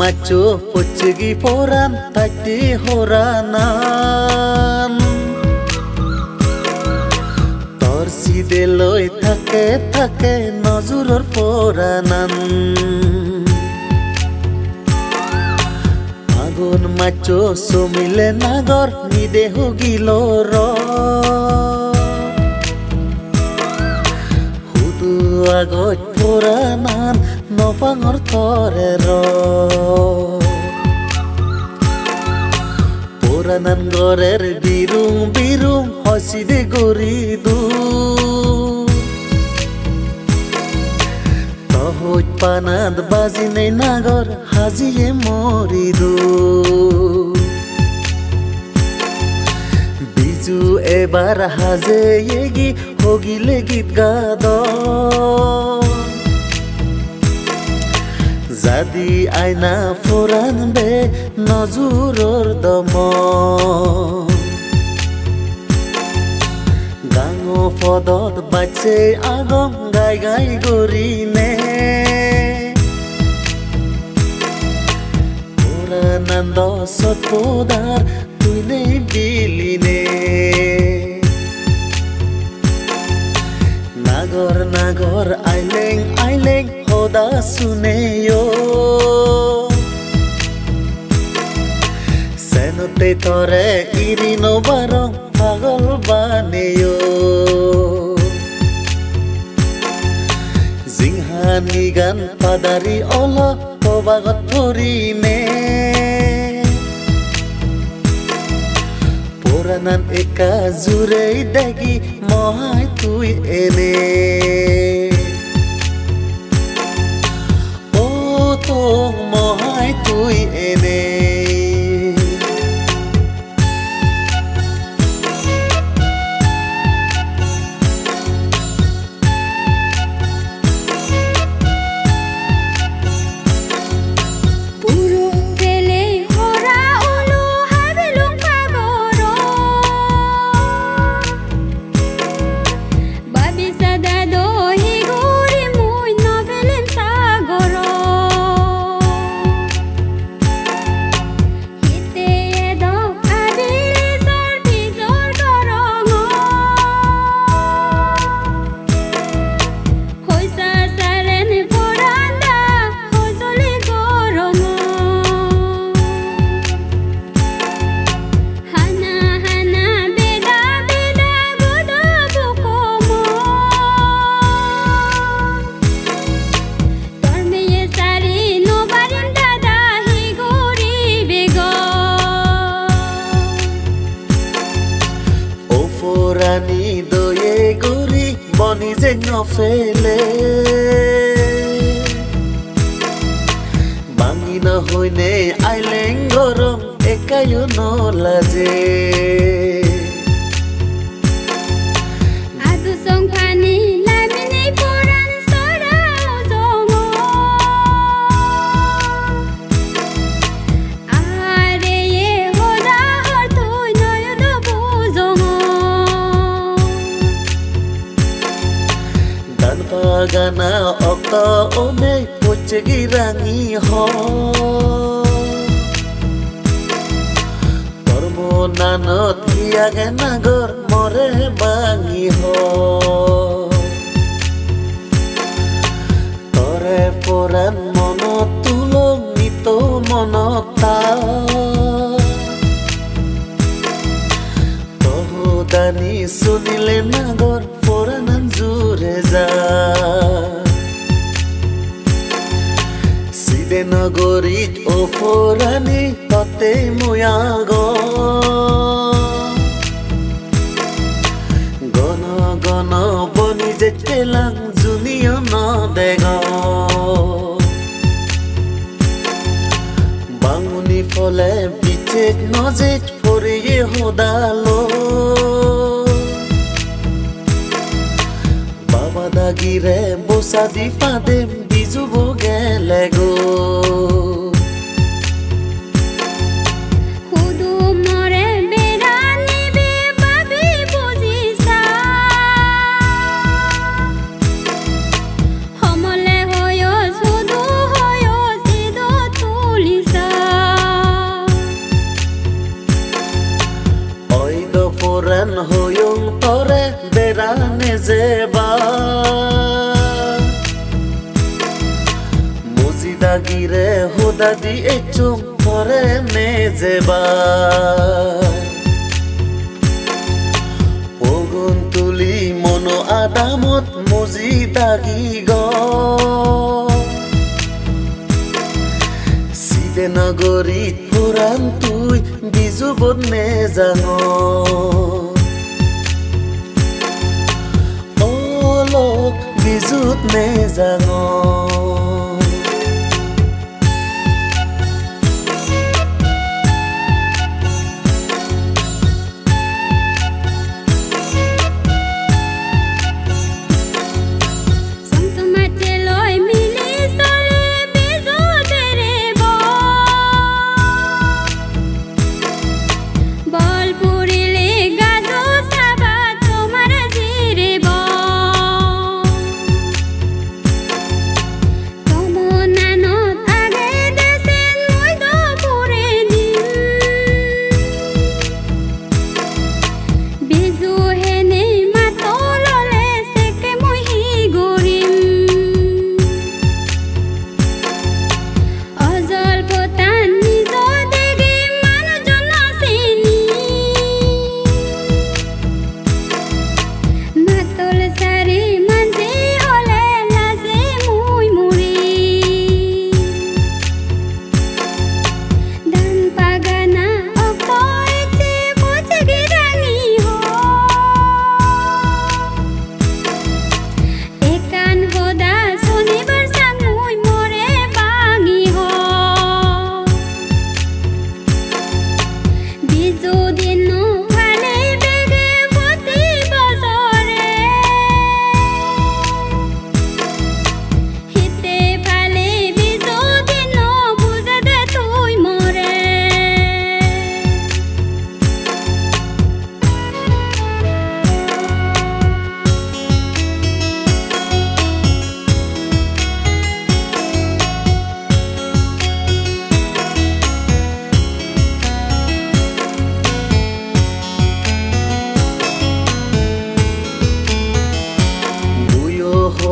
macho pochegi poran takti horanan tor side loi থাকে থাকে নজরর poranan আগুন macho somile nagor nide hogilo ro hudu agot poranan nopangor torero poranan gorer birung birung hoside goridu tohoj panad bazine nagor hajiye moridu biju ebar haje yegi hogile git gado Zadi aina foran be nozuror domo Gango fodot bache agong gai gai gorine Foranan do sotpodar tuine biline Nagor nagor aileng aileng hoda suneyo Senote tore irino barong pagol baneyo Zinghani gan padari olo tobagot purine Poranan eka zurei dagi mohai tui ene mohai tui ene Rani doye guri boni jeno fele bangi na hoine aileng gorom ekayo no laje adu song pani lamine poran sora ojomo are ye hoda har toi noyo do bujomo Gana okta one pochegi rangi ho Tormo nanot hiage nagor more bangi ho Tore poran mono tulong nito monota Toho dani sunile nagor poranan jure ja Side nagorit o forani tote muyago Gono gono boni je telang junio no dego Banguni fole bichek nojek poriye hodalo Gire bosa di fadem biju bogele go hudu more berani be babi bujisa homole hoyo sudu hoyo sido tuli বা মজিদাগিরে হুদা দিয়ে চুম করে নে যেবা পগুন তুলি মনো আদামত মজিদাগি গ সিদে নগরীত পুরাণ তুই বিজু বনে জান লোক বিজুত নে জান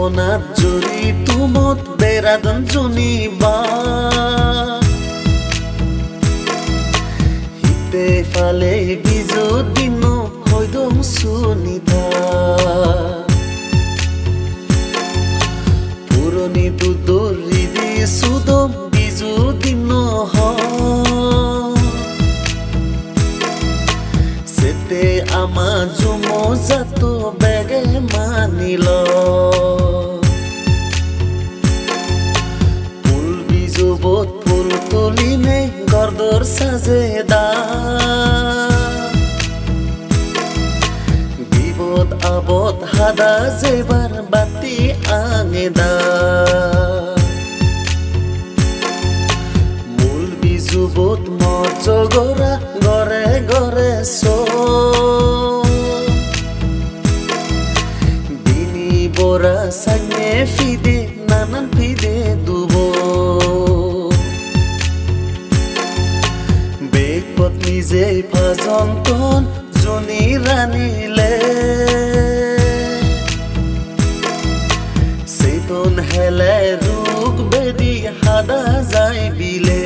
সোনার জুৰি তুমত বেৰাদন জুনিবা হিতে ফালে বিজু দিন হয়দম সুনিধা পুৰণি দুদৰি দি সুদম বিজু দিন সেতে আমা জুমো যাতো বেগে মানিল ফুল বিজুবত ফুল তুলিনে গর্দর সাজেদা বিপদ আপদ হাদা যেবার বাতি আঙেদা মূল বিজুবত মজগরা গরে গরে দিনী বরা সাঙে ফিদে নানান ফিদে দুব বেগ পত্নী যে ফাজন্তন জনী রানিলে সেতন হেলে রুক বেদি হাদা যাই বিলে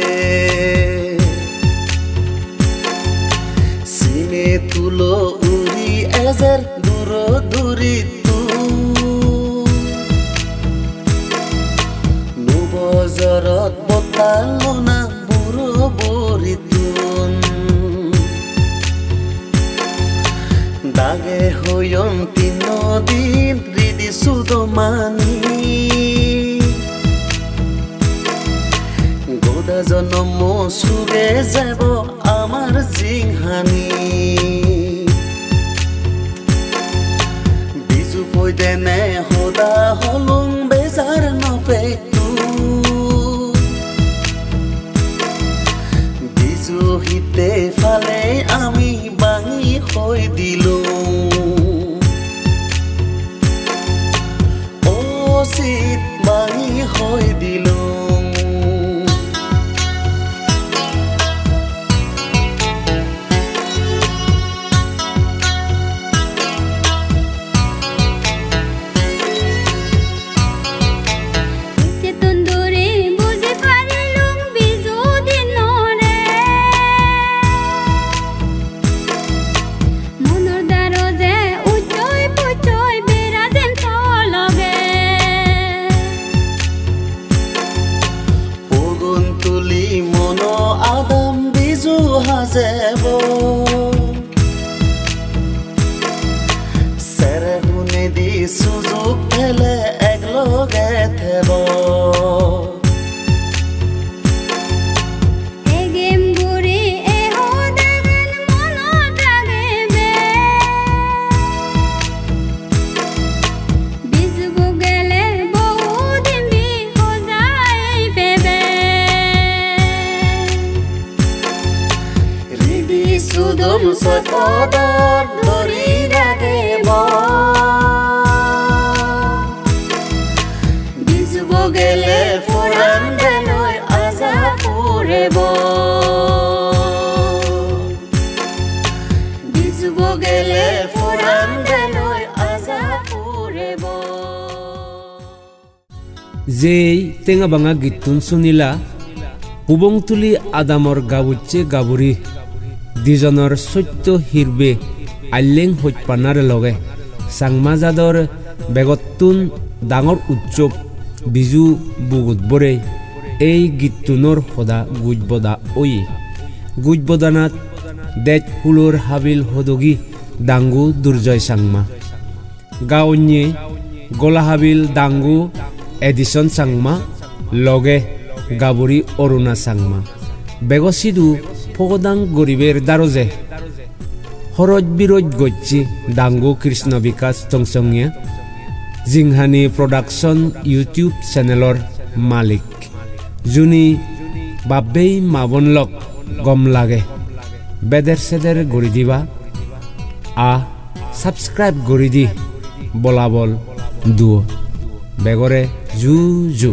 সিনে তুলো উড়ি এজের দূর দূরি তু নুবজরত বতালো না বুড়ো বুড়ি তুন দাগে হইম তিন দিন হৃদি সুদমানি গোদা জনম সুগে যাব আমার জিংহানি বিজু পই দেনে হোদা হলুং বেজার নপে তু বিজু হিতে ফালে আমি বাঙি হই দিলু ও শীত বাঙি হই দিলু সৈকতর ধরি রাগে ভিজব গেলে ফুরান বেলই আজা ফুরেব ভিজব গেলে ফুরান বেলই আজা ফুরেব যেই টেঙা বাঙা গীতটুন শুনিলা পুবংতুলি আদামর গাবুচ্ছে গাবুরি দুজনৰ সত্য হিৰবে আল্লেং হত্যপানাৰ লগে চাংমাজাদৰ বেগতুন ডাঙৰ উৎসৱ বিজু বুগুতবৰে এই গীতটুনৰ সদা গুজবদা ঐ গুজবদানাত দেজ ফুলৰ হাবিল হদগী ডাংগু দুৰ্জয় চাংমা গাঁৱnye গলা হাবিল ডাংগু এডিশন চাংমা লগে গাবুৰি অৰুণা চাংমা বেগচিদু ফকদাং গরিবের দারোজে হরজ বিরজ গচ্ছি ডাঙ্গু কৃষ্ণ বিকাশ টংসংয়ে জিংহানি প্রোডাকশন ইউটিউব চ্যানেলর মালিক জুনি বাবেই মাবনলক গম লাগে বেদের সেদের গড়ি দিবা সাবস্ক্রাইব গড়ি দি বলাবল দুও বেগরে জু জু